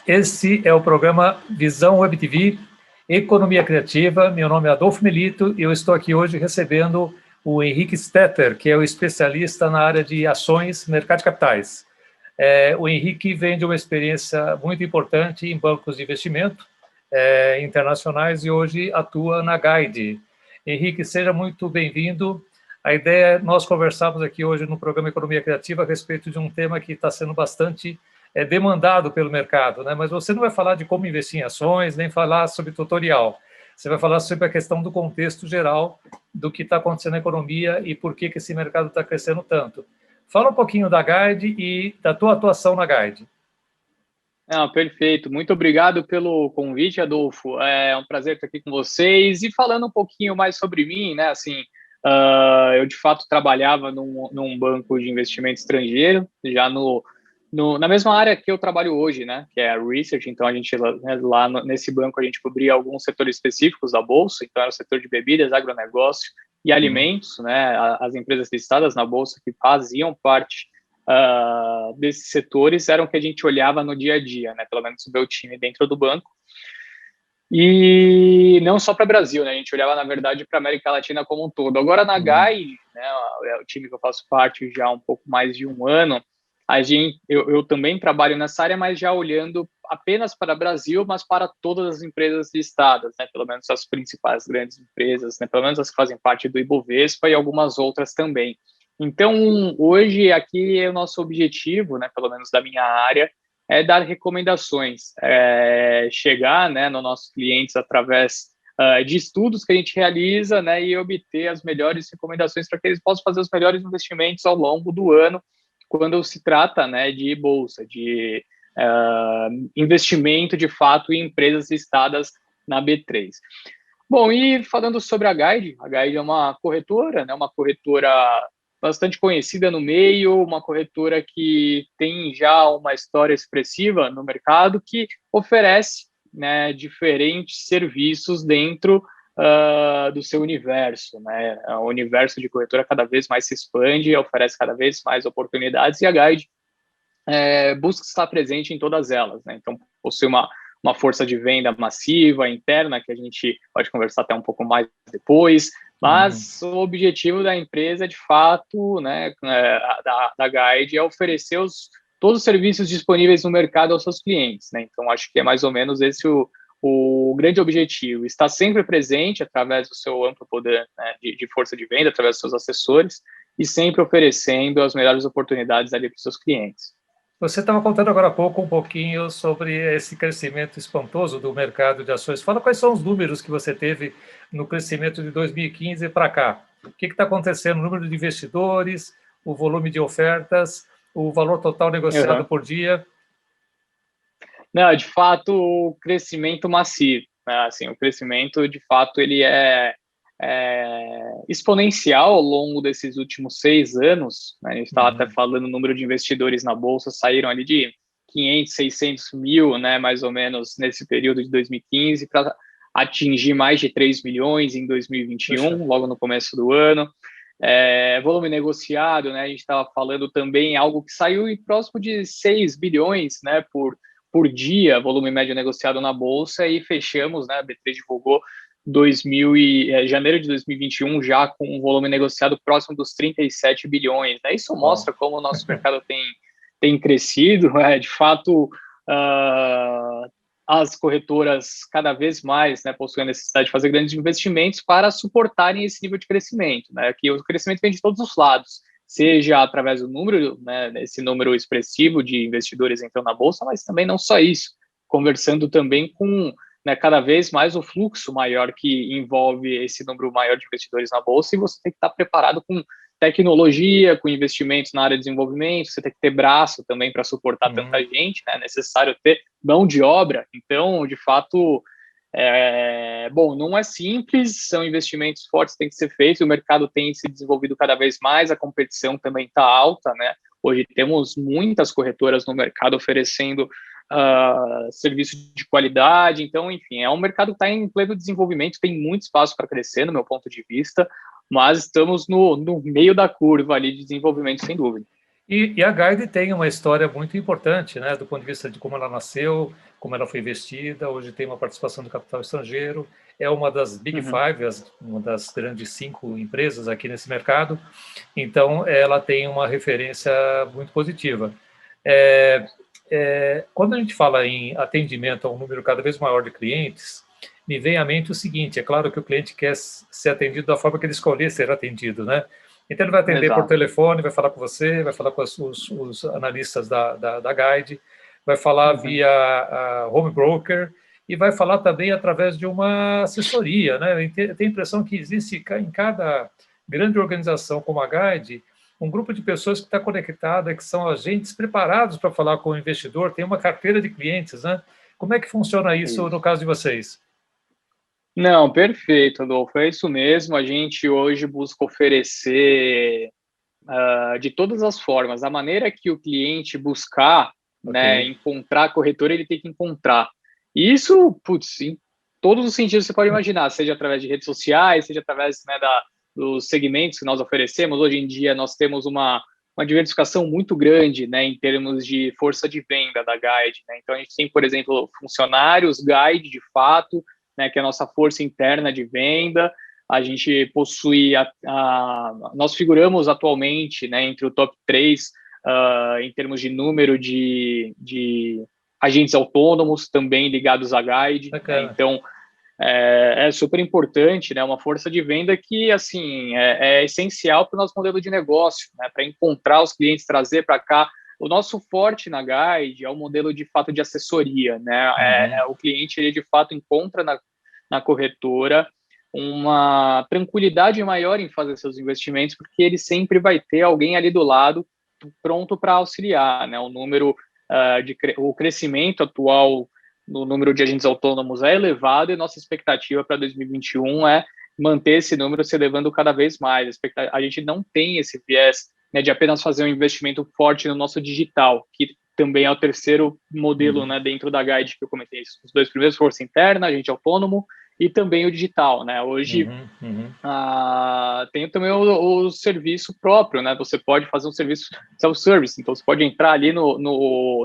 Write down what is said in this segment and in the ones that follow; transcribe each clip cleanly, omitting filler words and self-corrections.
Esse é o programa Visão Web TV, Economia Criativa. Meu nome é Adolfo Melito e eu estou aqui hoje recebendo o Henrique Stetter, que é o especialista na área de ações, mercado de capitais. O Henrique vem de uma experiência muito importante em bancos de investimento internacionais e hoje atua na Guide. Henrique, seja muito bem-vindo. A ideia é nós conversarmos aqui hoje no programa Economia Criativa a respeito de um tema que está sendo bastante demandado pelo mercado, né? Mas você não vai falar de como investir em ações, nem falar sobre tutorial. Você vai falar sobre a questão do contexto geral do que está acontecendo na economia e por que esse mercado está crescendo tanto. Fala um pouquinho da Guide e da tua atuação na Guide. Perfeito. Muito obrigado pelo convite, Adolfo. É um prazer estar aqui com vocês. E falando um pouquinho mais sobre mim, né? Assim, eu de fato trabalhava num banco de investimento estrangeiro, já na mesma área que eu trabalho hoje, né? Que é a Research. Então, a gente lá nesse banco a gente cobria alguns setores específicos da bolsa. Então, era o setor de bebidas, agronegócio e alimentos, né? As empresas listadas na bolsa que faziam parte desses setores eram que a gente olhava no dia a dia, né? Pelo menos o meu time dentro do banco. E não só para o Brasil, né? A gente olhava, na verdade, para a América Latina como um todo. Agora, na Guide, né, é o time que eu faço parte já há um pouco mais de um ano, eu também trabalho nessa área, mas já olhando apenas para o Brasil, mas para todas as empresas listadas, né? Pelo menos as principais grandes empresas, né? Pelo menos as que fazem parte do Ibovespa e algumas outras também. Então, hoje, aqui é o nosso objetivo, né, pelo menos da minha área, é dar recomendações, chegar, né, nos nossos clientes através de estudos que a gente realiza, né, e obter as melhores recomendações para que eles possam fazer os melhores investimentos ao longo do ano, quando se trata, né, de bolsa, de investimento, de fato, em empresas listadas na B3. Bom, e falando sobre a Guide é uma corretora, né, uma corretora bastante conhecida no meio, uma corretora que tem já uma história expressiva no mercado, que oferece, né, diferentes serviços dentro do seu universo, né? O universo de corretora cada vez mais se expande, oferece cada vez mais oportunidades, e a Guide busca estar presente em todas elas, né? Então, possui uma força de venda massiva, interna, que a gente pode conversar até um pouco mais depois, mas o objetivo da empresa, de fato, né, da Guide, é oferecer todos os serviços disponíveis no mercado aos seus clientes, né? Então, acho que é mais ou menos esse o grande objetivo, estar sempre presente através do seu amplo poder, né, de força de venda, através dos seus assessores, e sempre oferecendo as melhores oportunidades ali para os seus clientes. Você estava contando agora há pouco um pouquinho sobre esse crescimento espantoso do mercado de ações. Fala quais são os números que você teve no crescimento de 2015 para cá. O que está acontecendo? O número de investidores, o volume de ofertas, o valor total negociado por dia? Não, de fato, o crescimento massivo, né? Assim, o crescimento, de fato, ele é exponencial ao longo desses últimos 6 anos, né? A gente estava até falando, o número de investidores na Bolsa saíram ali de 500, 600 mil, né, mais ou menos, nesse período de 2015, para atingir mais de 3 milhões em 2021, logo no começo do ano. Volume negociado, né, a gente estava falando também algo que saiu próximo de 6 bilhões, né, por dia, volume médio negociado na Bolsa, e fechamos, né, a B3 divulgou janeiro de 2021 já com um volume negociado próximo dos 37 bilhões. Né? Isso mostra como o nosso mercado tem crescido. De fato, as corretoras cada vez mais, né, possuem a necessidade de fazer grandes investimentos para suportarem esse nível de crescimento. Né? Que o crescimento vem de todos os lados, seja através do número, né, esse número expressivo de investidores entrando na Bolsa, mas também não só isso, conversando também com, né, cada vez mais o fluxo maior que envolve esse número maior de investidores na Bolsa, e você tem que estar preparado com tecnologia, com investimentos na área de desenvolvimento, você tem que ter braço também para suportar tanta gente, né? É necessário ter mão de obra. Então, de fato, bom, não é simples, são investimentos fortes que têm que ser feitos, o mercado tem se desenvolvido cada vez mais, a competição também está alta, né? Hoje temos muitas corretoras no mercado oferecendo serviço de qualidade. Então, enfim, é um mercado que está em pleno desenvolvimento, tem muito espaço para crescer, no meu ponto de vista, mas estamos no meio da curva ali de desenvolvimento, sem dúvida. E a Guide tem uma história muito importante, né, do ponto de vista de como ela nasceu, como ela foi investida, hoje tem uma participação do capital estrangeiro, é uma das Big Five, uma das grandes 5 empresas aqui nesse mercado, então ela tem uma referência muito positiva. Quando a gente fala em atendimento a um número cada vez maior de clientes, me vem à mente o seguinte: é claro que o cliente quer ser atendido da forma que ele escolher ser atendido, né? Então ele vai atender Exato. por telefone, vai falar com você, vai falar com os analistas da Guide, vai falar via home broker e vai falar também através de uma assessoria, né? Eu tenho a impressão que existe em cada grande organização como a Guide um grupo de pessoas que está conectada, que são agentes preparados para falar com o investidor, tem uma carteira de clientes, né? Como é que funciona isso no caso de vocês? Não, perfeito, Adolfo, é isso mesmo. A gente hoje busca oferecer de todas as formas, a maneira que o cliente buscar, né, encontrar a corretora, ele tem que encontrar. E isso, putz, em todos os sentidos você pode imaginar, seja através de redes sociais, seja através, né, dos segmentos que nós oferecemos. Hoje em dia nós temos uma diversificação muito grande, né, em termos de força de venda da Guide, né? Então a gente tem, por exemplo, funcionários Guide de fato, né, que é a nossa força interna de venda. A gente possui, nós figuramos atualmente, né, entre o top 3 em termos de número de agentes autônomos também ligados à Guide, né? Então é super importante, né, uma força de venda que assim é essencial para o nosso modelo de negócio, né, para encontrar os clientes, trazer para cá. O nosso forte na Guide é o modelo de fato de assessoria, né? O cliente ele de fato encontra na corretora uma tranquilidade maior em fazer seus investimentos, porque ele sempre vai ter alguém ali do lado pronto para auxiliar, né? O crescimento atual no número de agentes autônomos é elevado e nossa expectativa para 2021 é manter esse número se elevando cada vez mais. A gente não tem esse viés, né, de apenas fazer um investimento forte no nosso digital, que também é o terceiro modelo, né, dentro da Guide que eu comentei. Os 2 primeiros, força interna, agente autônomo, e também o digital, né? Hoje tem também o serviço próprio, né? Você pode fazer um serviço self-service, então você pode entrar ali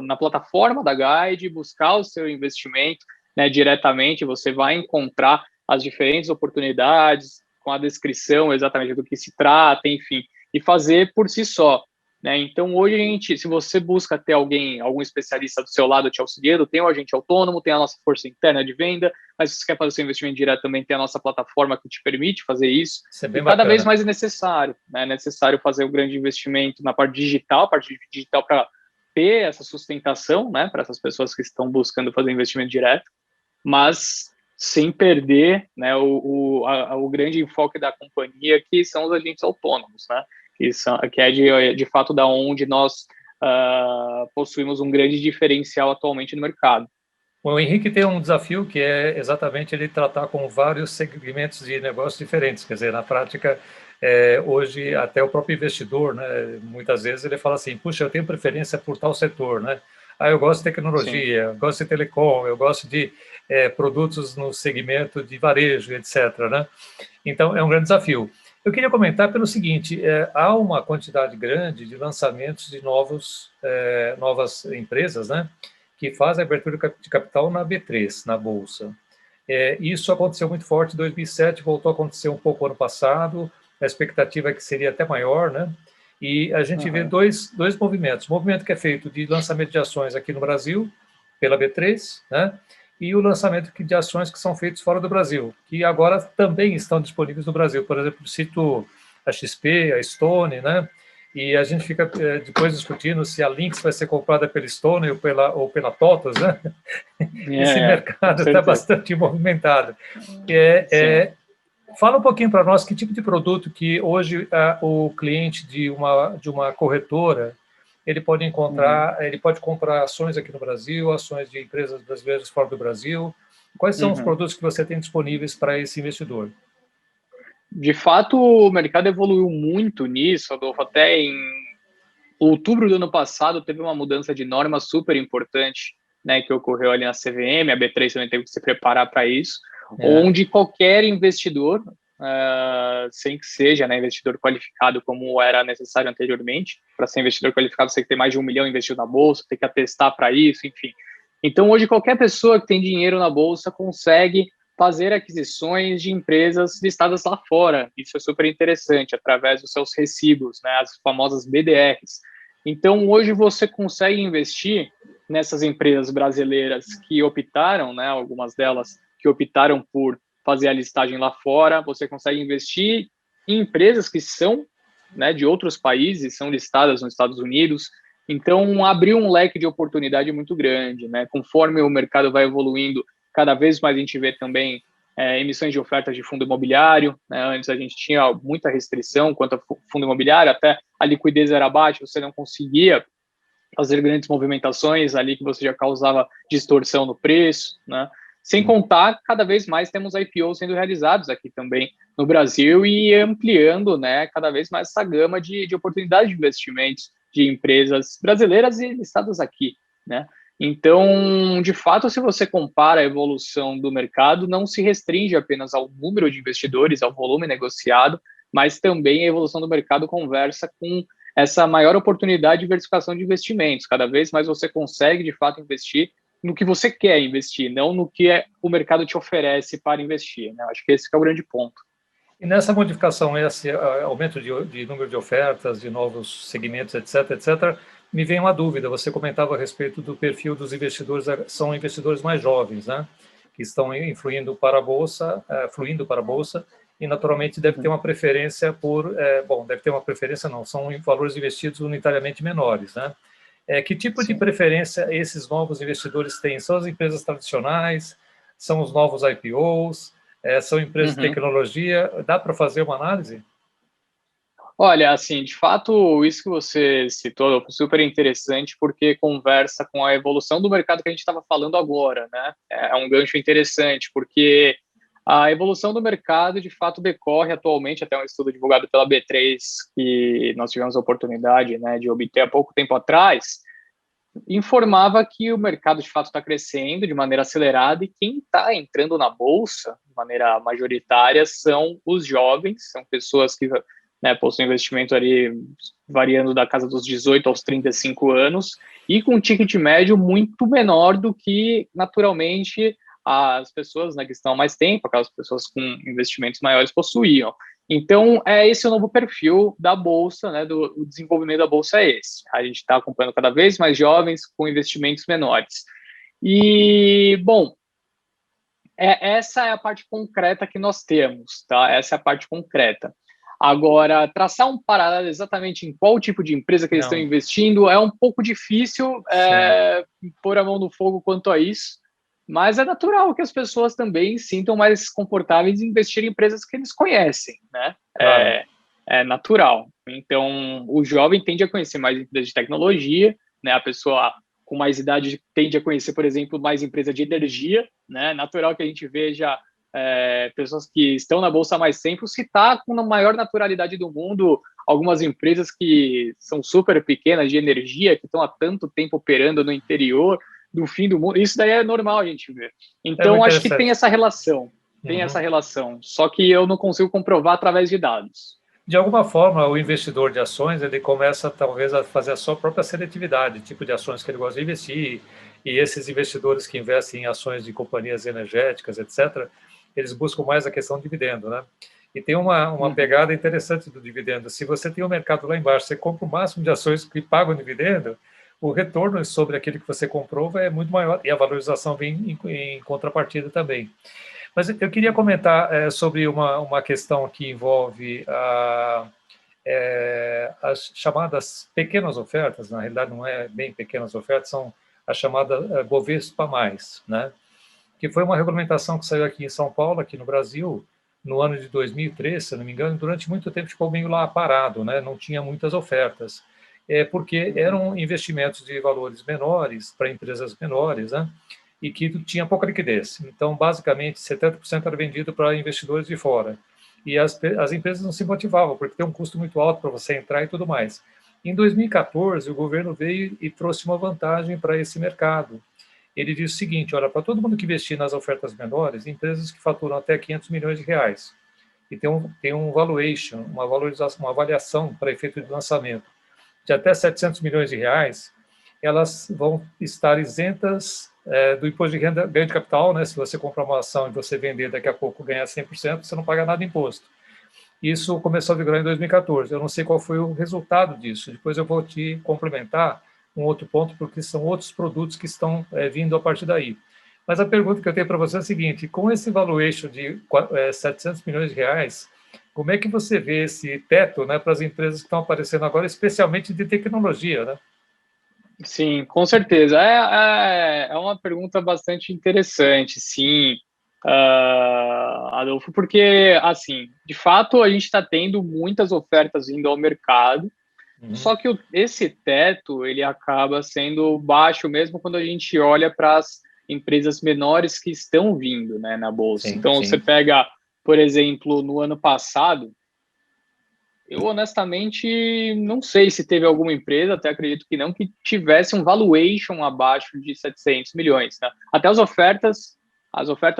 na plataforma da Guide, buscar o seu investimento, né, diretamente, você vai encontrar as diferentes oportunidades com a descrição exatamente do que se trata, enfim, e fazer por si só. Né? Então, hoje, se você busca ter algum especialista do seu lado te auxiliando, tem o agente autônomo, tem a nossa força interna de venda, mas se você quer fazer o seu investimento direto, também tem a nossa plataforma que te permite fazer isso. Isso é bem e cada bacana. vez mais é necessário, né? É necessário fazer um grande investimento na parte digital para ter essa sustentação, né? Para essas pessoas que estão buscando fazer investimento direto, mas sem perder, né, o grande enfoque da companhia, que são os agentes autônomos, né? Que é de fato da onde nós possuímos um grande diferencial atualmente no mercado. O Henrique tem um desafio que é exatamente ele tratar com vários segmentos de negócios diferentes, quer dizer, na prática, hoje até o próprio investidor, né, muitas vezes ele fala assim, puxa, eu tenho preferência por tal setor, né? Eu gosto de tecnologia, eu gosto de telecom, eu gosto de produtos no segmento de varejo, etc., né? Então, é um grande desafio. Eu queria comentar pelo seguinte, há uma quantidade grande de lançamentos de novas empresas, né, que fazem a abertura de capital na B3, na Bolsa. Isso aconteceu muito forte em 2007, voltou a acontecer um pouco ano passado, a expectativa é que seria até maior, né? E a gente vê dois movimentos. O movimento que é feito de lançamento de ações aqui no Brasil, pela B3, né? E o lançamento de ações que são feitos fora do Brasil, que agora também estão disponíveis no Brasil. Por exemplo, cito a XP, a Stone, né? E a gente fica depois discutindo se a Lynx vai ser comprada pela Stone ou pela TOTVS, né? Esse mercado está bastante movimentado. Fala um pouquinho para nós que tipo de produto que hoje o cliente de uma corretora ele pode encontrar, ele pode comprar ações aqui no Brasil, ações de empresas brasileiras fora do Brasil. Quais são os produtos que você tem disponíveis para esse investidor? De fato, o mercado evoluiu muito nisso, Adolfo. Até em outubro do ano passado teve uma mudança de norma super importante, né, que ocorreu ali na CVM, a B3 também teve que se preparar para isso, onde qualquer investidor, sem que seja, né, investidor qualificado como era necessário anteriormente, para ser investidor qualificado você tem que ter mais de 1 milhão investido na bolsa, tem que atestar para isso, enfim. Então, hoje, qualquer pessoa que tem dinheiro na Bolsa consegue fazer aquisições de empresas listadas lá fora. Isso é super interessante, através dos seus recibos, né, as famosas BDRs. Então, hoje você consegue investir nessas empresas brasileiras que optaram, né, algumas delas que optaram por fazer a listagem lá fora, você consegue investir em empresas que são, né, de outros países, são listadas nos Estados Unidos. Então, abriu um leque de oportunidade muito grande, né? Conforme o mercado vai evoluindo, cada vez mais a gente vê também emissões de ofertas de fundo imobiliário, né? Antes a gente tinha muita restrição quanto a fundo imobiliário, até a liquidez era baixa, você não conseguia fazer grandes movimentações ali que você já causava distorção no preço, né? Sem contar, cada vez mais temos IPOs sendo realizados aqui também no Brasil e ampliando, né, cada vez mais essa gama de oportunidades de investimentos de empresas brasileiras e listadas aqui, né? Então, de fato, se você compara a evolução do mercado, não se restringe apenas ao número de investidores, ao volume negociado, mas também a evolução do mercado conversa com essa maior oportunidade de diversificação de investimentos. Cada vez mais você consegue, de fato, investir no que você quer investir, não no que o mercado te oferece para investir, né? Acho que esse que é o grande ponto. E nessa modificação, esse aumento de número de ofertas, de novos segmentos, etc., etc., me vem uma dúvida. Você comentava a respeito do perfil dos investidores, são investidores mais jovens, né? Que estão influindo para a bolsa, fluindo para a bolsa, e naturalmente deve ter uma preferência por, deve ter uma preferência não, são valores investidos unitariamente menores, né? Que tipo de preferência esses novos investidores têm? São as empresas tradicionais? São os novos IPOs? São empresas de tecnologia? Dá para fazer uma análise? Olha, assim, de fato, isso que você citou é super interessante porque conversa com a evolução do mercado que a gente estava falando agora, né? É um gancho interessante, porque a evolução do mercado, de fato, decorre atualmente, até um estudo divulgado pela B3, que nós tivemos a oportunidade, né, de obter há pouco tempo atrás, informava que o mercado, de fato, está crescendo de maneira acelerada e quem está entrando na Bolsa, de maneira majoritária, são os jovens, são pessoas que, né, possuem investimento ali variando da casa dos 18 aos 35 anos e com um ticket médio muito menor do que, naturalmente, as pessoas, né, que estão há mais tempo, aquelas pessoas com investimentos maiores possuíam. Então, esse o novo perfil da Bolsa, né, do desenvolvimento da Bolsa é esse. A gente está acompanhando cada vez mais jovens com investimentos menores. E, bom, essa é a parte concreta que nós temos, tá? Essa é a parte concreta. Agora, traçar um paralelo exatamente em qual tipo de empresa que eles estão investindo é um pouco difícil pôr a mão no fogo quanto a isso, mas é natural que as pessoas também sintam mais confortáveis em investir em empresas que eles conhecem, né? Claro. É natural. Então, o jovem tende a conhecer mais empresas de tecnologia, né? A pessoa com mais idade tende a conhecer, por exemplo, mais empresa de energia, né? Natural que a gente veja pessoas que estão na Bolsa há mais tempo citar com a maior naturalidade do mundo algumas empresas que são super pequenas de energia, que estão há tanto tempo operando no interior do fim do mundo. Isso daí é normal a gente ver. Então, acho que tem essa relação. Tem essa relação. Só que eu não consigo comprovar através de dados. De alguma forma, o investidor de ações, ele começa talvez a fazer a sua própria seletividade, tipo de ações que ele gosta de investir, e esses investidores que investem em ações de companhias energéticas, etc., eles buscam mais a questão do dividendo, né? E tem uma pegada interessante do dividendo. Se você tem um mercado lá embaixo, você compra o máximo de ações que pagam dividendo, o retorno sobre aquilo que você comprou é muito maior, e a valorização vem em contrapartida também. Mas eu queria comentar sobre uma questão que envolve as chamadas pequenas ofertas. Na realidade, não é bem pequenas ofertas, são a chamada Bovespa+, né? Que foi uma regulamentação que saiu aqui em São Paulo, aqui no Brasil, no ano de 2003, se não me engano. Durante muito tempo ficou meio lá parado, né? Não tinha muitas ofertas, porque eram investimentos de valores menores para empresas menores, né? E que tinha pouca liquidez. Então, basicamente, 70% era vendido para investidores de fora. E as empresas não se motivavam, porque tem um custo muito alto para você entrar e tudo mais. Em 2014, o governo veio e trouxe uma vantagem para esse mercado. Ele disse o seguinte: olha, para todo mundo que investir nas ofertas menores, empresas que faturam até 500 milhões de reais, e tem um valuation, uma valorização, uma avaliação para efeito de lançamento, de até 700 milhões de reais, elas vão estar isentas do imposto de renda, ganho de capital, né? Se você comprar uma ação e você vender daqui a pouco ganhar 100%, você não paga nada de imposto. Isso começou a vigorar em 2014. Eu não sei qual foi o resultado disso. Depois eu vou te complementar um outro ponto, porque são outros produtos que estão vindo a partir daí. Mas a pergunta que eu tenho para você é a seguinte: com esse valuation de 700 milhões de reais, como é que você vê esse teto, né, para as empresas que estão aparecendo agora, especialmente de tecnologia, né? Sim, com certeza. É uma pergunta bastante interessante, sim, Adolfo, porque, assim, de fato, a gente está tendo muitas ofertas vindo ao mercado, só que esse teto, ele acaba sendo baixo mesmo quando a gente olha para as empresas menores que estão vindo, né, na Bolsa. Sim, Então, você sim. pega, por exemplo, no ano passado, eu honestamente não sei se teve alguma empresa, até acredito que não, que tivesse um valuation abaixo de 700 milhões. Né? Até as ofertas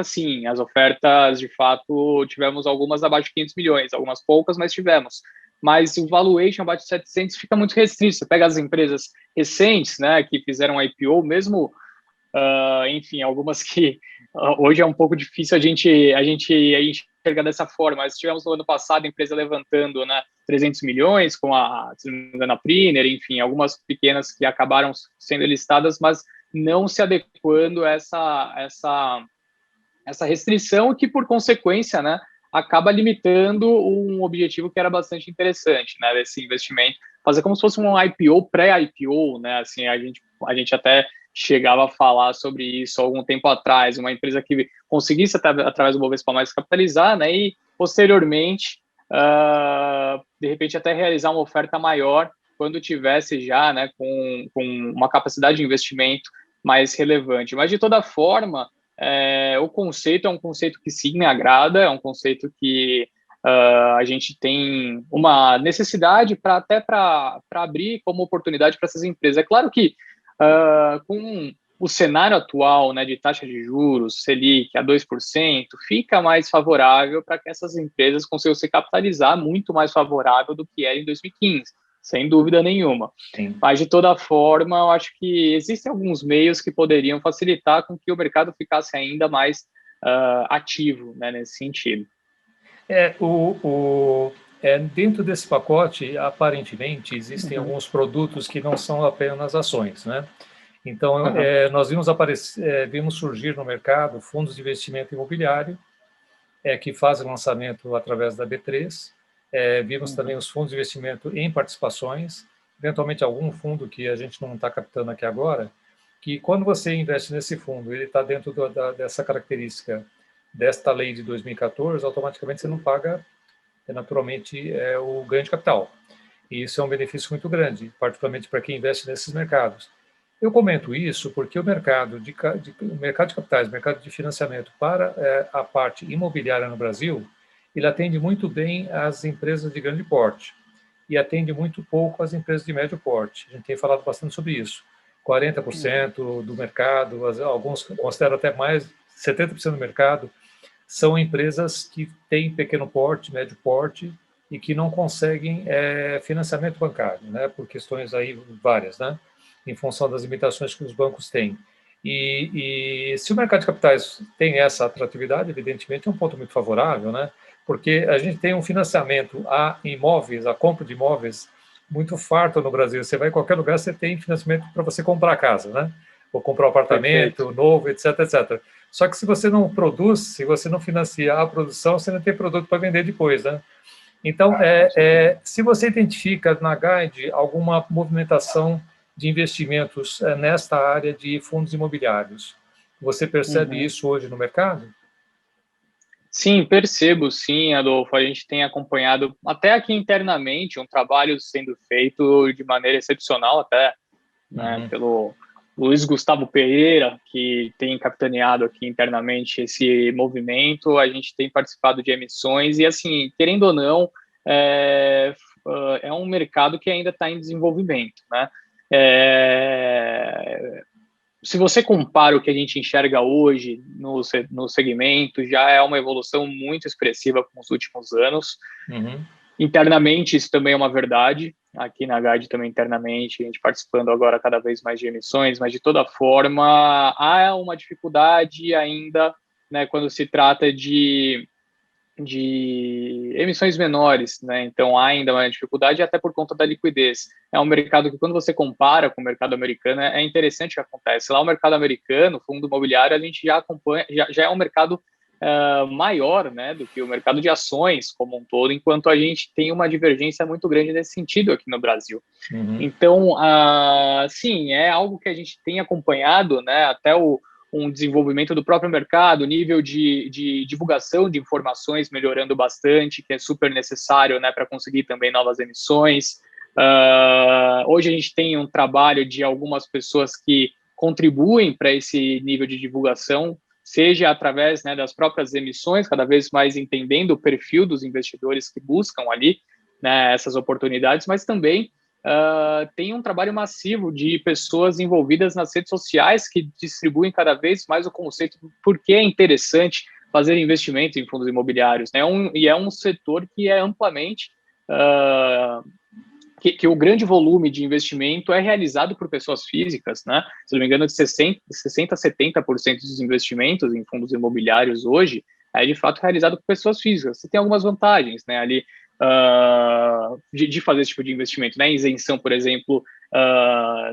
sim, as ofertas de fato tivemos algumas abaixo de 500 milhões, algumas poucas, mas tivemos. Mas o valuation abaixo de 700 fica muito restrito. Você pega as empresas recentes, né, que fizeram IPO, mesmo enfim, algumas que hoje é um pouco difícil a gente enxergar dessa forma, mas tivemos no ano passado a empresa levantando, né, 300 milhões com se não me engano, a Priner, enfim, algumas pequenas que acabaram sendo listadas, mas não se adequando a essa restrição que, por consequência, né, acaba limitando um objetivo que era bastante interessante, né, desse investimento, fazer como se fosse um IPO, pré-IPO, né, assim, a gente até chegava a falar sobre isso há algum tempo atrás, uma empresa que conseguisse, através do Bovespa+, capitalizar, né, e, posteriormente, de repente, até realizar uma oferta maior quando tivesse já, né, com uma capacidade de investimento mais relevante. Mas, de toda forma, o conceito é um conceito que sim me agrada, é um conceito que a gente tem uma necessidade para abrir como oportunidade para essas empresas. É claro que com o cenário atual, né, de taxa de juros, Selic a 2%, fica mais favorável para que essas empresas consigam se capitalizar muito mais favorável do que era em 2015, sem dúvida nenhuma. Sim. Mas, de toda forma, eu acho que existem alguns meios que poderiam facilitar com que o mercado ficasse ainda mais ativo, né, nesse sentido. Dentro desse pacote, aparentemente, existem alguns produtos que não são apenas ações, né? Então, nós vimos surgir no mercado fundos de investimento imobiliário, que fazem lançamento através da B3. Vimos também os fundos de investimento em participações, eventualmente algum fundo que a gente não está captando aqui agora, que quando você investe nesse fundo, ele está dentro dessa característica desta lei de 2014, automaticamente você não paga, naturalmente, o ganho de capital. E isso é um benefício muito grande, particularmente para quem investe nesses mercados. Eu comento isso porque o mercado de capitais, o mercado de financiamento para a parte imobiliária no Brasil, ele atende muito bem as empresas de grande porte e atende muito pouco as empresas de médio porte. A gente tem falado bastante sobre isso. 40% do mercado, alguns consideram até mais, 70% do mercado, são empresas que têm pequeno porte, médio porte e que não conseguem financiamento bancário, né, por questões aí várias, né, em função das limitações que os bancos têm. E se o mercado de capitais tem essa atratividade, evidentemente é um ponto muito favorável, né, porque a gente tem um financiamento a imóveis, a compra de imóveis muito farto no Brasil. Você vai em qualquer lugar, você tem financiamento para você comprar a casa, né, ou comprar um apartamento Perfeito. novo, etc, etc. Só que se você não produz, se você não financia a produção, você não tem produto para vender depois, né? Então, se você identifica na Guide alguma movimentação de investimentos nesta área de fundos imobiliários, você percebe isso hoje no mercado? Sim, percebo, sim, Adolfo. A gente tem acompanhado até aqui internamente um trabalho sendo feito de maneira excepcional, até, né, pelo Luiz Gustavo Pereira, que tem capitaneado aqui internamente esse movimento. A gente tem participado de emissões e, assim, querendo ou não, é um mercado que ainda está em desenvolvimento, né? Se você compara o que a gente enxerga hoje no segmento, já é uma evolução muito expressiva com os últimos anos. Internamente, isso também é uma verdade. aqui na Guide também internamente, a gente participando agora cada vez mais de emissões, mas de toda forma há uma dificuldade ainda, né, quando se trata de emissões menores, né? Então há ainda uma dificuldade até por conta da liquidez. É um mercado que, quando você compara com o mercado americano, é interessante o que acontece. Lá o mercado americano, fundo imobiliário, a gente já acompanha, já é um mercado maior, né, do que o mercado de ações como um todo, enquanto a gente tem uma divergência muito grande nesse sentido aqui no Brasil. Uhum. Então, sim, é algo que a gente tem acompanhado, né, até um desenvolvimento do próprio mercado, nível de divulgação de informações melhorando bastante, que é super necessário, né, para conseguir também novas emissões. Hoje a gente tem um trabalho de algumas pessoas que contribuem para esse nível de divulgação, seja através, né, das próprias emissões, cada vez mais entendendo o perfil dos investidores que buscam ali, né, essas oportunidades, mas também tem um trabalho massivo de pessoas envolvidas nas redes sociais que distribuem cada vez mais o conceito do porquê é interessante fazer investimento em fundos imobiliários, né? E é um setor que é amplamente que o grande volume de investimento é realizado por pessoas físicas, né? Se não me engano, de 60% a 70% dos investimentos em fundos imobiliários hoje é de fato realizado por pessoas físicas. Você tem algumas vantagens, né? Ali de fazer esse tipo de investimento, né? Isenção, por exemplo,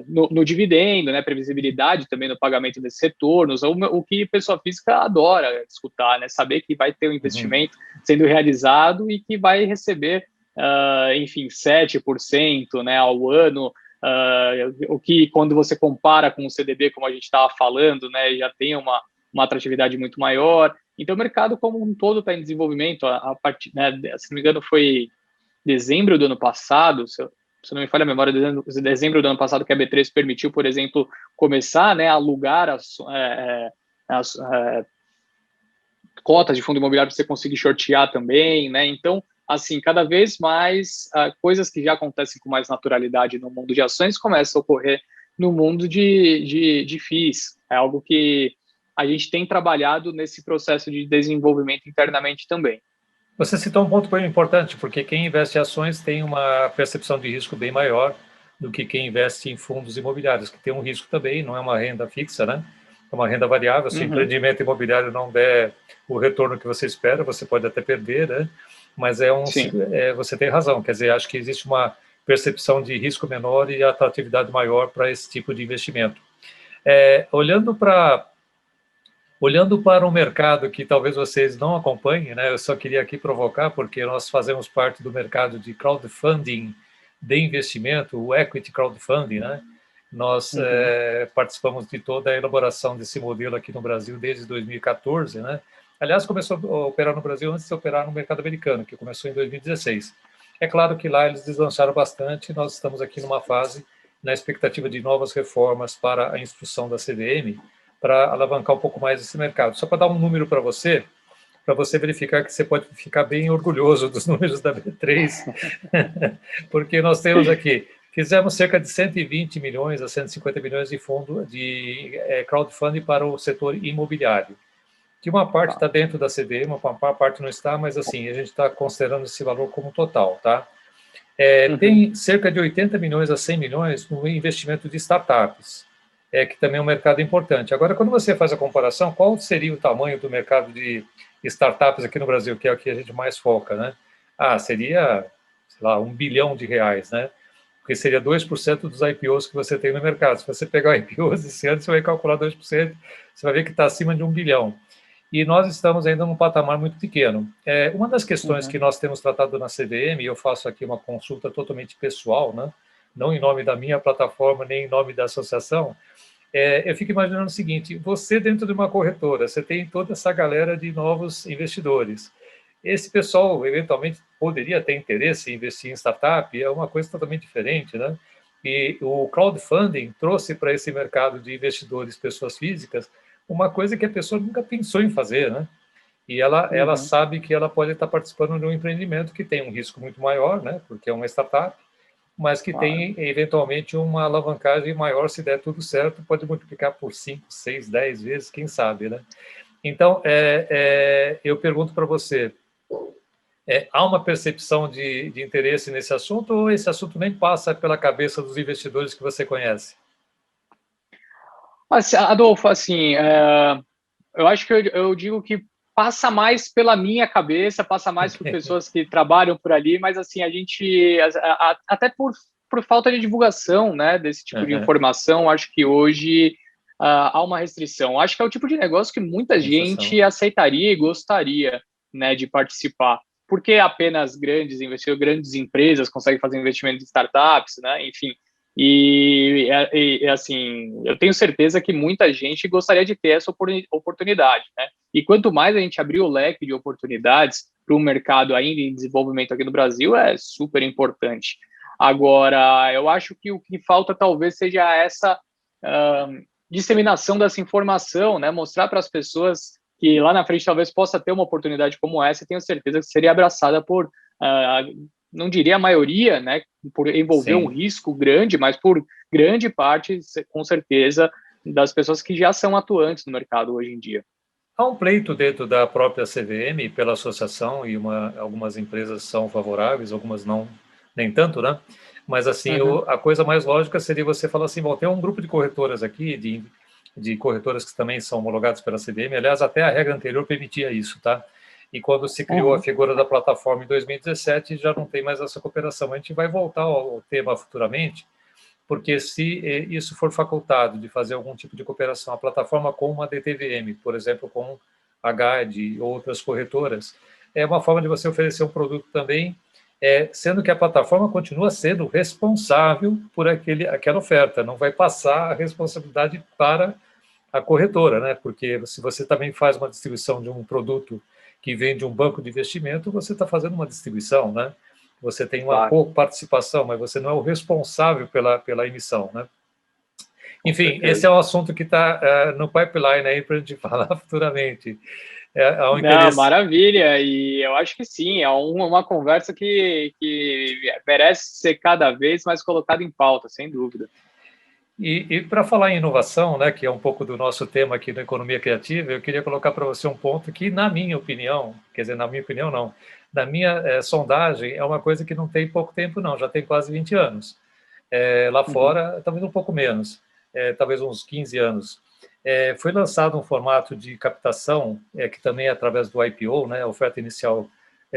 no dividendo, né? Previsibilidade também no pagamento desses retornos, o que pessoa física adora escutar, né? Saber que vai ter um investimento sendo realizado e que vai receber, enfim, 7%, né, ao ano, o que, quando você compara com o CDB, como a gente estava falando, né, já tem uma atratividade muito maior. Então, o mercado como um todo está em desenvolvimento. A partir, né, se não me engano, foi dezembro do ano passado, se não me falha a memória, dezembro do ano passado, que a B3 permitiu, por exemplo, começar, né, a alugar as cotas de fundo imobiliário para você conseguir shortear também, né? Então, assim, cada vez mais coisas que já acontecem com mais naturalidade no mundo de ações começam a ocorrer no mundo de FIIs. É algo que a gente tem trabalhado nesse processo de desenvolvimento internamente também. Você citou um ponto bem importante, porque quem investe em ações tem uma percepção de risco bem maior do que quem investe em fundos imobiliários, que tem um risco também, não é uma renda fixa, né? É uma renda variável. Se o empreendimento imobiliário não der o retorno que você espera, você pode até perder, né? Mas você tem razão, quer dizer, acho que existe uma percepção de risco menor e atratividade maior para esse tipo de investimento. Olhando para um mercado que talvez vocês não acompanhem, né? Eu só queria aqui provocar, porque nós fazemos parte do mercado de crowdfunding de investimento, o equity crowdfunding, né? Nós participamos de toda a elaboração desse modelo aqui no Brasil desde 2014, né? Aliás, começou a operar no Brasil antes de operar no mercado americano, que começou em 2016. É claro que lá eles deslancharam bastante, nós estamos aqui numa fase na expectativa de novas reformas para a instrução da CVM, para alavancar um pouco mais esse mercado. Só para dar um número para você verificar que você pode ficar bem orgulhoso dos números da B3, porque nós temos aqui, fizemos cerca de 120 milhões a 150 milhões de fundo de crowdfunding para o setor imobiliário, que uma parte está dentro da CVM, uma parte não está, mas assim, a gente está considerando esse valor como total, tá? Tem cerca de 80 milhões a 100 milhões no investimento de startups, que também é um mercado importante. Agora, quando você faz a comparação, qual seria o tamanho do mercado de startups aqui no Brasil, que é o que a gente mais foca, né? Seria, sei lá, R$1 bilhão, né? Porque seria 2% dos IPOs que você tem no mercado. Se você pegar IPOs esse ano, você vai calcular 2%, você vai ver que está acima de 1 bilhão. E nós estamos ainda num patamar muito pequeno. Uma das questões que nós temos tratado na CVM, e eu faço aqui uma consulta totalmente pessoal, né? Não em nome da minha plataforma, nem em nome da associação, eu fico imaginando o seguinte: você dentro de uma corretora, você tem toda essa galera de novos investidores. Esse pessoal, eventualmente, poderia ter interesse em investir em startup, é uma coisa totalmente diferente, né? E o crowdfunding trouxe para esse mercado de investidores, pessoas físicas, uma coisa que a pessoa nunca pensou em fazer, né? E ela sabe que ela pode estar participando de um empreendimento que tem um risco muito maior, né? Porque é uma startup, mas que tem, eventualmente, uma alavancagem maior. Se der tudo certo, pode multiplicar por 5, 6, 10 vezes, quem sabe, né? Então, eu pergunto para você, Há uma percepção de interesse nesse assunto ou esse assunto nem passa pela cabeça dos investidores que você conhece? Adolfo, assim, eu acho que eu digo que passa mais pela minha cabeça, passa mais por pessoas que trabalham por ali, mas assim, a gente, até por falta de divulgação, né, desse tipo de Uhum. informação, acho que hoje há uma restrição. Acho que é o tipo de negócio que muita Sensação. gente aceitaria e gostaria, né, de participar. Porque apenas grandes investidores, grandes empresas conseguem fazer investimento em startups, né, enfim. Assim, eu tenho certeza que muita gente gostaria de ter essa oportunidade, né? E quanto mais a gente abrir o leque de oportunidades para um mercado ainda em desenvolvimento aqui no Brasil, é super importante. Agora, eu acho que o que falta talvez seja essa disseminação dessa informação, né? Mostrar para as pessoas que lá na frente talvez possa ter uma oportunidade como essa, e tenho certeza que seria abraçada por não diria a maioria, né, por envolver um Sim. risco grande, mas por grande parte, com certeza, das pessoas que já são atuantes no mercado hoje em dia. Há um pleito dentro da própria CVM pela associação e algumas empresas são favoráveis, algumas não, nem tanto, né? Mas assim, Uhum. a coisa mais lógica seria você falar assim, bom, tem um grupo de corretoras aqui, de corretoras que também são homologadas pela CVM, aliás, até a regra anterior permitia isso, tá? E quando se criou a Uhum. figura da plataforma em 2017, já não tem mais essa cooperação. A gente vai voltar ao tema futuramente, porque se isso for facultado de fazer algum tipo de cooperação, a plataforma com uma DTVM, por exemplo, com a GAD e outras corretoras, é uma forma de você oferecer um produto também, sendo que a plataforma continua sendo responsável por aquela oferta, não vai passar a responsabilidade para a corretora, né? Porque se você também faz uma distribuição de um produto que vem de um banco de investimento, você está fazendo uma distribuição, né? Você tem uma Claro, participação, mas você não é o responsável pela emissão, né? com Enfim, esse certeza. é um assunto que está no pipeline aí para a gente falar futuramente. Há um Não, interesse. maravilha, e eu acho que sim, é uma conversa que merece ser cada vez mais colocada em pauta, sem dúvida. E para falar em inovação, né, que é um pouco do nosso tema aqui da economia criativa, eu queria colocar para você um ponto que, na minha opinião, quer dizer, na minha opinião não, na minha sondagem, é uma coisa que não tem pouco tempo não, já tem quase 20 anos. Lá Uhum. fora, talvez um pouco menos, talvez uns 15 anos. Foi lançado um formato de captação, que também é através do IPO, né, oferta inicial,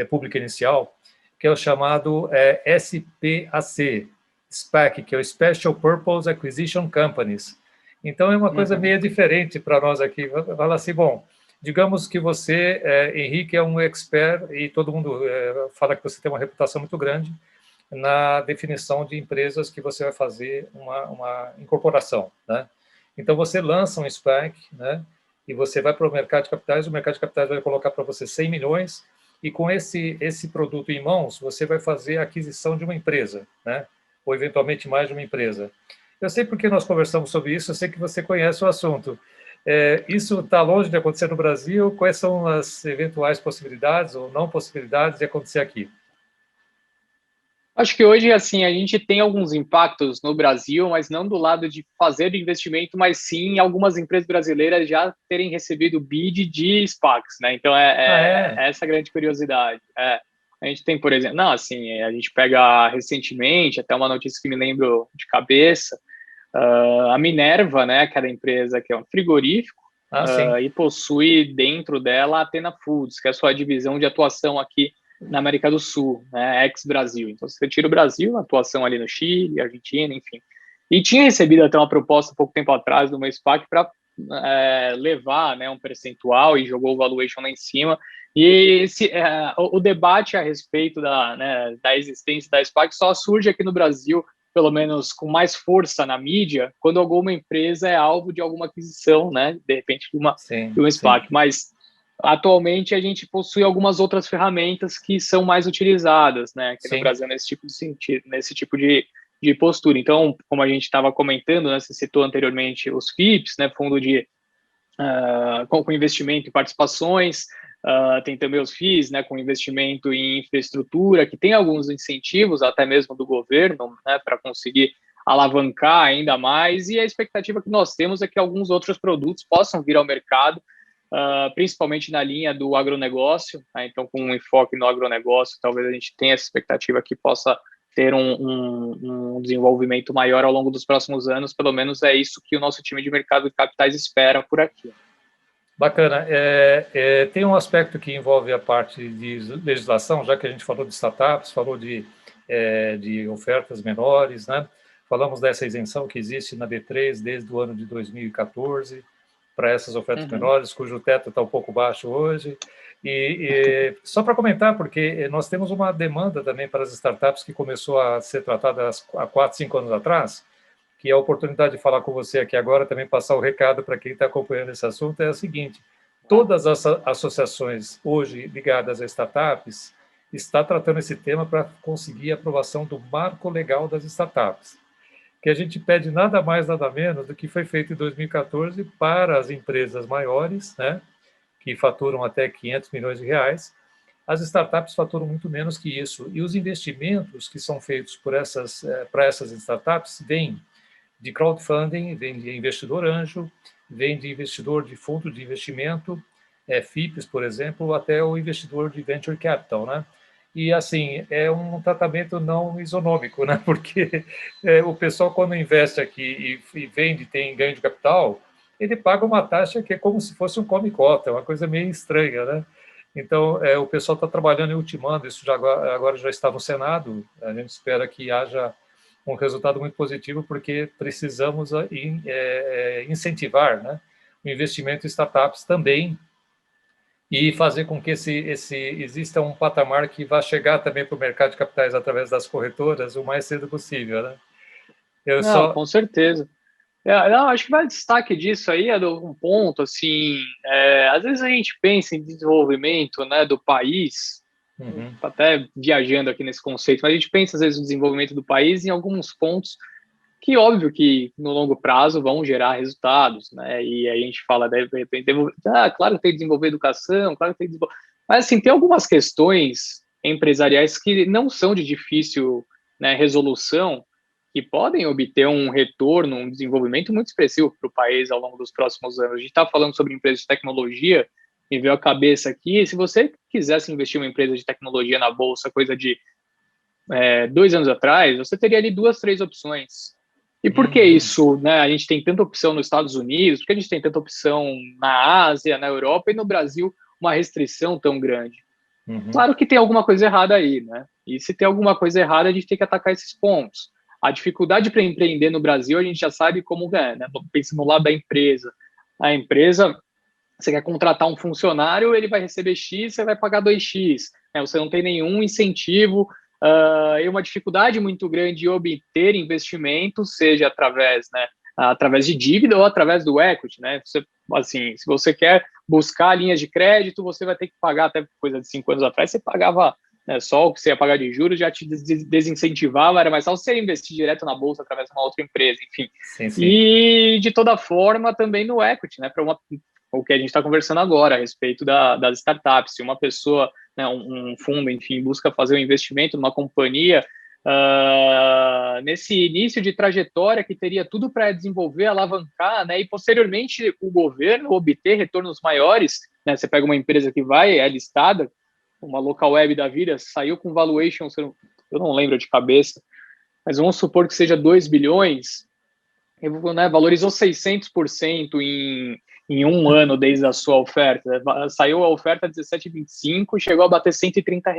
pública inicial, que é o chamado SPAC, SPAC, que é o Special Purpose Acquisition Companies. Então, é uma coisa Uhum. meio diferente para nós aqui. Fala assim, bom, digamos que você, Henrique, é um expert e todo mundo fala que você tem uma reputação muito grande na definição de empresas que você vai fazer uma incorporação, né? Então, você lança um SPAC, né? E você vai para o mercado de capitais, o mercado de capitais vai colocar para você 100 milhões, e com esse produto em mãos, você vai fazer a aquisição de uma empresa, né? Ou eventualmente mais de uma empresa. Eu sei porque nós conversamos sobre isso, eu sei que você conhece o assunto. Isso está longe de acontecer no Brasil? Quais são as eventuais possibilidades ou não possibilidades de acontecer aqui? Acho que hoje, assim, a gente tem alguns impactos no Brasil, mas não do lado de fazer o investimento, mas sim algumas empresas brasileiras já terem recebido bid de SPACs, né? Então, Ah, é? é essa a grande curiosidade. A gente tem, por exemplo, não, assim, a gente pega recentemente, até uma notícia que me lembro de cabeça, a Minerva, né, aquela empresa que é um frigorífico, Ah, sim. e possui dentro dela a Athena Foods, que é a sua divisão de atuação aqui na América do Sul, né, ex-Brasil. Então, você tira o Brasil, atuação ali no Chile, Argentina, enfim. E tinha recebido até uma proposta pouco tempo atrás do SPAC para levar, né, um percentual e jogou o valuation lá em cima. E o debate a respeito da existência da SPAC só surge aqui no Brasil, pelo menos com mais força na mídia, quando alguma empresa é alvo de alguma aquisição, né, de repente de Sim, um sim, SPAC. Mas atualmente a gente possui algumas outras ferramentas que são mais utilizadas, né, aqui no sim. Brasil nesse tipo de sentido, nesse tipo de postura. Então, como a gente estava comentando, né, você citou anteriormente os FIPs, né, fundo de com investimento em participações, tem também os FIIs, né, com investimento em infraestrutura, que tem alguns incentivos, até mesmo do governo, né, para conseguir alavancar ainda mais, e a expectativa que nós temos é que alguns outros produtos possam vir ao mercado principalmente na linha do agronegócio, né? Então, com um enfoque no agronegócio, talvez a gente tenha essa expectativa que possa ter um desenvolvimento maior ao longo dos próximos anos, pelo menos é isso que o nosso time de mercado de capitais espera por aqui. Bacana. Tem um aspecto que envolve a parte de legislação, já que a gente falou de startups, falou de ofertas menores, né? Falamos dessa isenção que existe na B3 desde o ano de 2014 para essas ofertas menores, cujo teto está um pouco baixo hoje. E só para comentar, porque nós temos uma demanda também para as startups que começou a ser tratada há 4, 5 anos atrás, que a oportunidade de falar com você aqui agora, também passar o recado para quem está acompanhando esse assunto, é a seguinte: todas as associações hoje ligadas a startups estão tratando esse tema para conseguir a aprovação do marco legal das startups, que a gente pede nada mais, nada menos do que foi feito em 2014 para as empresas maiores, né, que faturam até 500 milhões de reais. As startups faturam muito menos que isso. E os investimentos que são feitos para essas startups vêm de crowdfunding, vem de investidor anjo, vem de investidor de fundo de investimento, FIPs, por exemplo, até o investidor de venture capital, né? E, assim, é um tratamento não isonômico, né? Porque o pessoal, quando investe aqui e vende, tem ganho de capital, ele paga uma taxa que é como se fosse um come-cota, uma coisa meio estranha, né? Então, o pessoal está trabalhando e ultimando, isso agora já está no Senado, a gente espera que haja um resultado muito positivo, porque precisamos incentivar, né, o investimento em startups também e fazer com que exista um patamar que vá chegar também para o mercado de capitais através das corretoras o mais cedo possível, né? Não, com certeza. Não, acho que vai destaque disso aí é um ponto, assim, às vezes a gente pensa em desenvolvimento, né, do país, até viajando aqui nesse conceito, mas a gente pensa às vezes no desenvolvimento do país em alguns pontos que, óbvio que no longo prazo vão gerar resultados, né, e aí a gente fala, de repente, claro que tem que desenvolver educação, claro que tem que desenvolver, mas assim, tem algumas questões empresariais que não são de difícil, né, resolução, que podem obter um retorno, um desenvolvimento muito expressivo para o país ao longo dos próximos anos. A gente está falando sobre empresas de tecnologia, me veio a cabeça aqui, se você quisesse investir em uma empresa de tecnologia na Bolsa, coisa de 2 anos atrás, você teria ali 2, 3 opções. E por que isso, né? A gente tem tanta opção nos Estados Unidos, por que a gente tem tanta opção na Ásia, na Europa e no Brasil, uma restrição tão grande? Claro que tem alguma coisa errada aí, né? E se tem alguma coisa errada, a gente tem que atacar esses pontos. A dificuldade para empreender no Brasil, a gente já sabe como é, né? Pensa no lado da empresa. A empresa, você quer contratar um funcionário, ele vai receber X, você vai pagar 2X. Né? Você não tem nenhum incentivo e uma dificuldade muito grande de obter investimentos, seja através de dívida ou através do equity. Né? Assim, se você quer buscar linhas de crédito, você vai ter que pagar, até coisa de 5 anos atrás, você pagava, né, só o que você ia pagar de juros, já te desincentivava, era mais fácil você investir direto na bolsa através de uma outra empresa, enfim. Sim. E, de toda forma, também no equity, né, para o que a gente está conversando agora, a respeito das startups. Se uma pessoa, né, um fundo, enfim, busca fazer um investimento numa companhia, nesse início de trajetória que teria tudo para desenvolver, alavancar, né, e posteriormente o governo obter retornos maiores, né, você pega uma empresa que é listada, uma local web da vida, saiu com valuation, eu não lembro de cabeça, mas vamos supor que seja 2 bilhões, né, valorizou 600% em um ano desde a sua oferta. Saiu a oferta a 17,25 e chegou a bater R$130,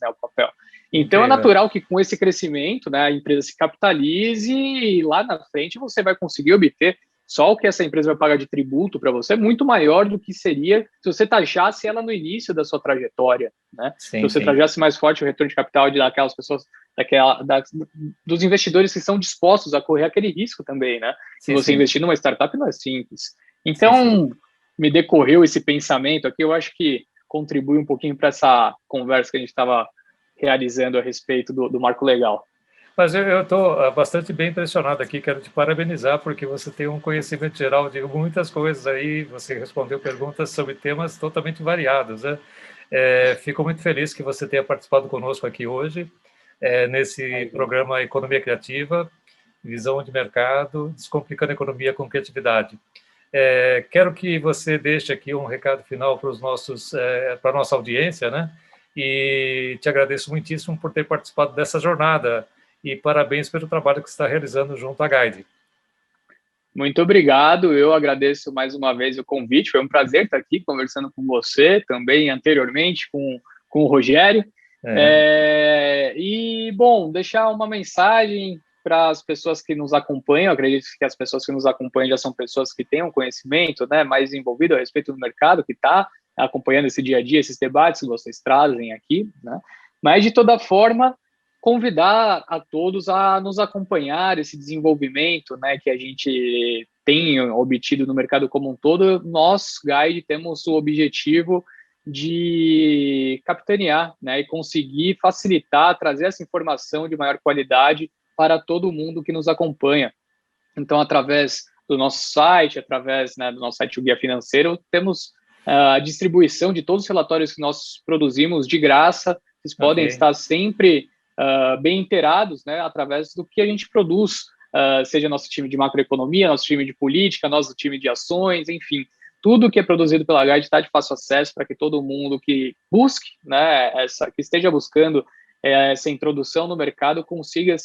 né, o papel. Então, é natural que com esse crescimento, né, a empresa se capitalize e lá na frente você vai conseguir obter só o que essa empresa vai pagar de tributo para você é muito maior do que seria se você taxasse ela no início da sua trajetória, né? Sim, se você taxasse mais forte o retorno de capital daquelas pessoas, dos investidores que são dispostos a correr aquele risco também, né? Se você investir numa startup não é simples. Então, me decorreu esse pensamento aqui, eu acho que contribui um pouquinho para essa conversa que a gente estava realizando a respeito do marco legal. Mas eu estou bastante bem impressionado aqui, quero te parabenizar, porque você tem um conhecimento geral de muitas coisas aí, você respondeu perguntas sobre temas totalmente variados, né? Fico muito feliz que você tenha participado conosco aqui hoje, nesse programa Economia Criativa, Visão de Mercado, Descomplicando a Economia com Criatividade. Quero que você deixe aqui um recado final para a nossa audiência, né? E te agradeço muitíssimo por ter participado dessa jornada e parabéns pelo trabalho que você está realizando junto à Guide. Muito obrigado, eu agradeço mais uma vez o convite, foi um prazer estar aqui conversando com você, também anteriormente com o Rogério. E, bom, deixar uma mensagem para as pessoas que nos acompanham. Eu acredito que as pessoas que nos acompanham já são pessoas que têm um conhecimento, né, mais envolvido a respeito do mercado, que está acompanhando esse dia a dia, esses debates que vocês trazem aqui, né? Mas, de toda forma, convidar a todos a nos acompanhar esse desenvolvimento, né, que a gente tem obtido no mercado como um todo. Nós, Guide, temos o objetivo de capitanear, né, e conseguir facilitar, trazer essa informação de maior qualidade para todo mundo que nos acompanha. Então, através do nosso site, através, né, do nosso site O Guia Financeiro, temos a distribuição de todos os relatórios que nós produzimos de graça. Vocês podem estar sempre bem inteirados, né, através do que a gente produz, seja nosso time de macroeconomia, nosso time de política, nosso time de ações, enfim, tudo que é produzido pela Guide está de fácil acesso para que todo mundo que busque, né, que esteja buscando essa introdução no mercado consiga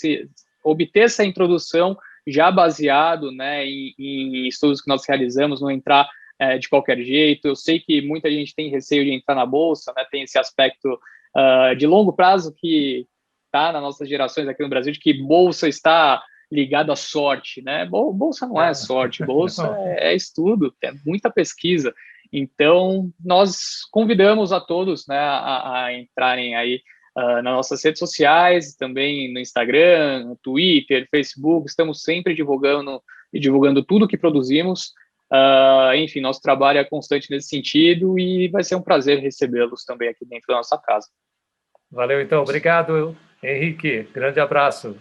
obter essa introdução já baseado, né, em estudos que nós realizamos, não entrar de qualquer jeito. Eu sei que muita gente tem receio de entrar na bolsa, né, tem esse aspecto de longo prazo que está nas nossas gerações aqui no Brasil, de que bolsa está ligado à sorte, né? Bolsa não é sorte, bolsa é estudo, é muita pesquisa. Então, nós convidamos a todos, né, a entrarem aí nas nossas redes sociais, também no Instagram, no Twitter, Facebook. Estamos sempre divulgando tudo que produzimos. Enfim, nosso trabalho é constante nesse sentido e vai ser um prazer recebê-los também aqui dentro da nossa casa. Valeu, então. Obrigado, Henrique. Grande abraço.